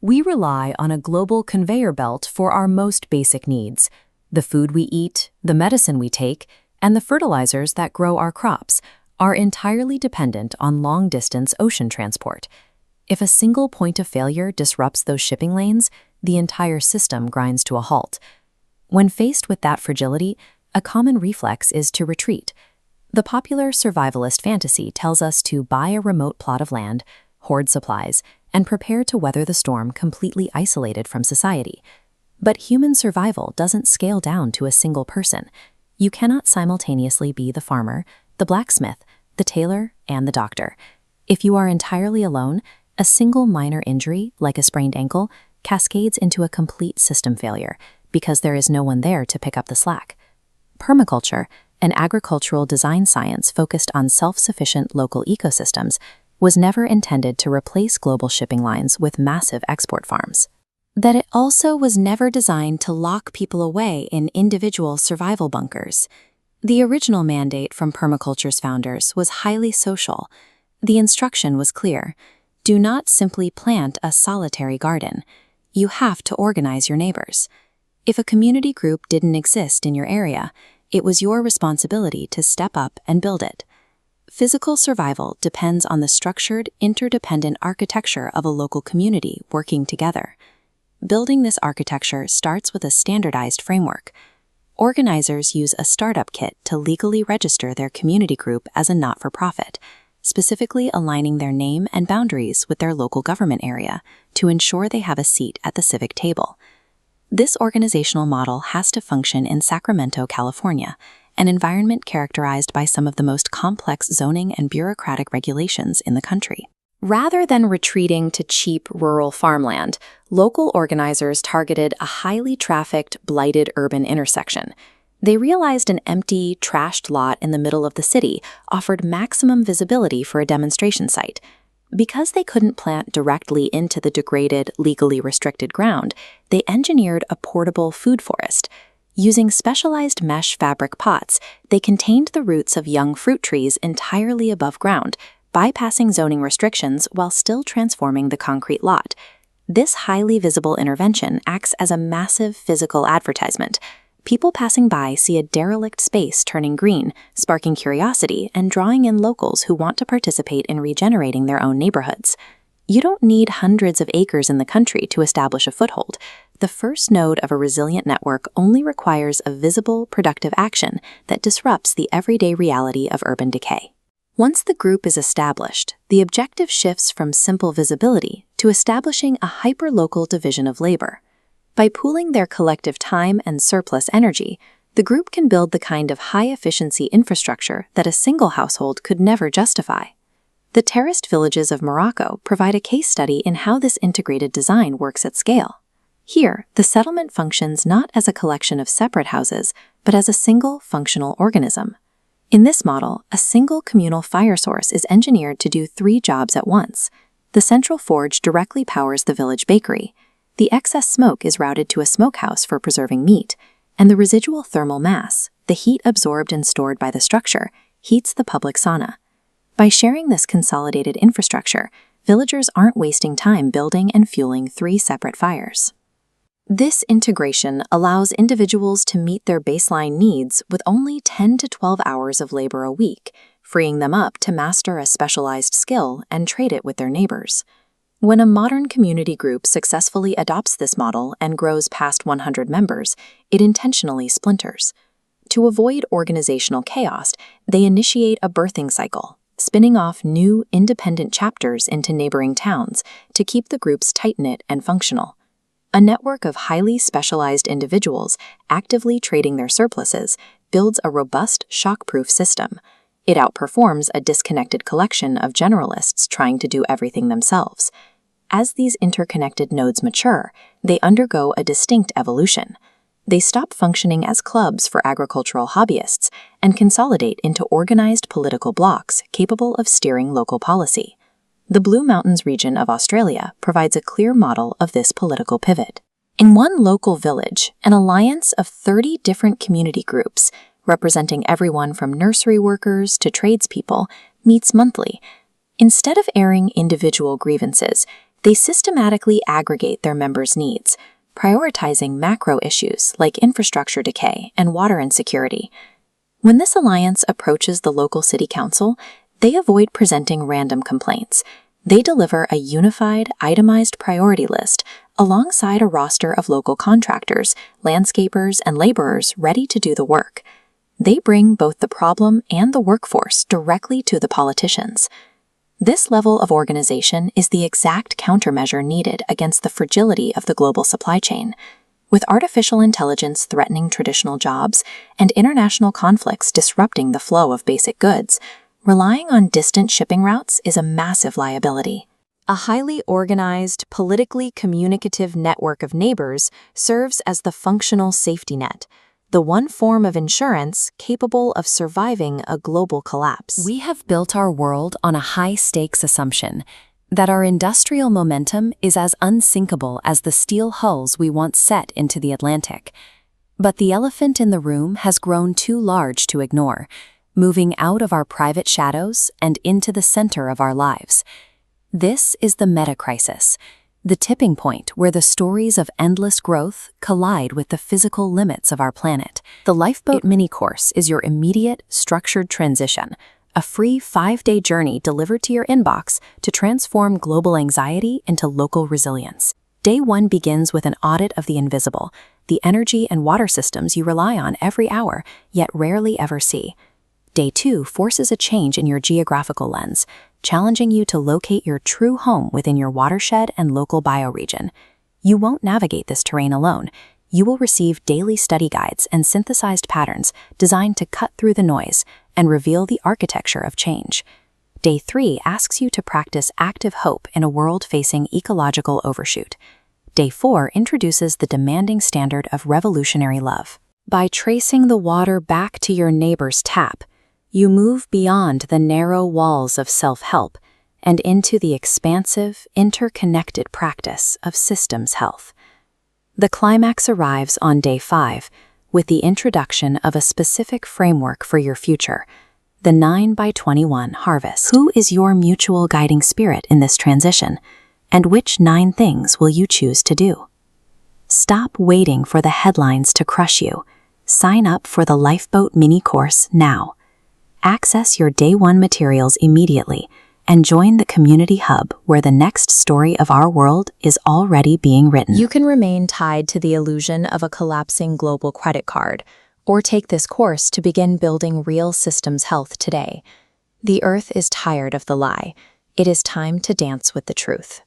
We rely on a global conveyor belt for our most basic needs: the food we eat, the medicine we take, and the fertilizers that grow our crops are entirely dependent on long-distance ocean transport. If a single point of failure disrupts those shipping lanes, the entire system grinds to a halt. When faced with that fragility, a common reflex is to retreat. The popular survivalist fantasy tells us to buy a remote plot of land, hoard supplies, and prepare to weather the storm completely isolated from society. But human survival doesn't scale down to a single person. You cannot simultaneously be the farmer, the blacksmith, the tailor, and the doctor. If you are entirely alone, a single minor injury, like a sprained ankle, cascades into a complete system failure because there is no one there to pick up the slack. Permaculture, an agricultural design science focused on self-sufficient local ecosystems, was never intended to replace global shipping lines with massive export farms. That it also was never designed to lock people away in individual survival bunkers. The original mandate from permaculture's founders was highly social. The instruction was clear: do not simply plant a solitary garden. You have to organize your neighbors. If a community group didn't exist in your area, it was your responsibility to step up and build it. Physical survival depends on the structured, interdependent architecture of a local community working together. Building this architecture starts with a standardized framework. Organizers use a startup kit to legally register their community group as a not-for-profit, specifically aligning their name and boundaries with their local government area to ensure they have a seat at the civic table. This organizational model has to function in Sacramento, California, an environment characterized by some of the most complex zoning and bureaucratic regulations in the country. Rather than retreating to cheap rural farmland, local organizers targeted a highly trafficked, blighted urban intersection. They realized an empty, trashed lot in the middle of the city offered maximum visibility for a demonstration site. Because they couldn't plant directly into the degraded, legally restricted ground, they engineered a portable food forest. Using specialized mesh fabric pots, they contained the roots of young fruit trees entirely above ground, bypassing zoning restrictions while still transforming the concrete lot. This highly visible intervention acts as a massive physical advertisement. People passing by see a derelict space turning green, sparking curiosity and drawing in locals who want to participate in regenerating their own neighborhoods. You don't need hundreds of acres in the country to establish a foothold. The first node of a resilient network only requires a visible, productive action that disrupts the everyday reality of urban decay. Once the group is established, the objective shifts from simple visibility to establishing a hyperlocal division of labor. By pooling their collective time and surplus energy, the group can build the kind of high-efficiency infrastructure that a single household could never justify. The terraced villages of Morocco provide a case study in how this integrated design works at scale. Here, the settlement functions not as a collection of separate houses, but as a single functional organism. In this model, a single communal fire source is engineered to do 3 jobs at once. The central forge directly powers the village bakery. The excess smoke is routed to a smokehouse for preserving meat, and the residual thermal mass, the heat absorbed and stored by the structure, heats the public sauna. By sharing this consolidated infrastructure, villagers aren't wasting time building and fueling 3 separate fires. This integration allows individuals to meet their baseline needs with only 10 to 12 hours of labor a week, freeing them up to master a specialized skill and trade it with their neighbors. When a modern community group successfully adopts this model and grows past 100 members, it intentionally splinters. To avoid organizational chaos, they initiate a birthing cycle, spinning off new, independent chapters into neighboring towns to keep the groups tight-knit and functional. A network of highly specialized individuals actively trading their surpluses builds a robust, shock-proof system. It outperforms a disconnected collection of generalists trying to do everything themselves. As these interconnected nodes mature, they undergo a distinct evolution. They stop functioning as clubs for agricultural hobbyists and consolidate into organized political blocs capable of steering local policy. The Blue Mountains region of Australia provides a clear model of this political pivot. In one local village, an alliance of 30 different community groups, representing everyone from nursery workers to tradespeople, meets monthly. Instead of airing individual grievances, They systematically aggregate their members' needs, prioritizing macro issues like infrastructure decay and water insecurity. When this alliance approaches the local city council, they avoid presenting random complaints. They deliver a unified, itemized priority list alongside a roster of local contractors, landscapers, and laborers ready to do the work. They bring both the problem and the workforce directly to the politicians. This level of organization is the exact countermeasure needed against the fragility of the global supply chain. With artificial intelligence threatening traditional jobs and international conflicts disrupting the flow of basic goods, relying on distant shipping routes is a massive liability. A highly organized, politically communicative network of neighbors serves as the functional safety net, the one form of insurance capable of surviving a global collapse. We have built our world on a high-stakes assumption that our industrial momentum is as unsinkable as the steel hulls we once set into the Atlantic. But the elephant in the room has grown too large to ignore, moving out of our private shadows and into the center of our lives. This is the meta-crisis, the tipping point where the stories of endless growth collide with the physical limits of our planet. The Lifeboat Mini Course is your immediate, structured transition, a free 5-day journey delivered to your inbox to transform global anxiety into local resilience. Day 1 begins with an audit of the invisible, the energy and water systems you rely on every hour, yet rarely ever see. Day 2 forces a change in your geographical lens, challenging you to locate your true home within your watershed and local bioregion. You won't navigate this terrain alone. You will receive daily study guides and synthesized patterns designed to cut through the noise and reveal the architecture of change. Day 3 asks you to practice active hope in a world facing ecological overshoot. Day 4 introduces the demanding standard of revolutionary love. By tracing the water back to your neighbor's tap, you move beyond the narrow walls of self-help and into the expansive, interconnected practice of systems health. The climax arrives on Day 5 with the introduction of a specific framework for your future, the 9x21 harvest. Who is your mutual guiding spirit in this transition, and which 9 things will you choose to do? Stop waiting for the headlines to crush you. Sign up for the Lifeboat Mini Course now. Access your Day 1 materials immediately and join the community hub where the next story of our world is already being written. You can remain tied to the illusion of a collapsing global credit card, or take this course to begin building real systems health today. The Earth is tired of the lie. It is time to dance with the truth.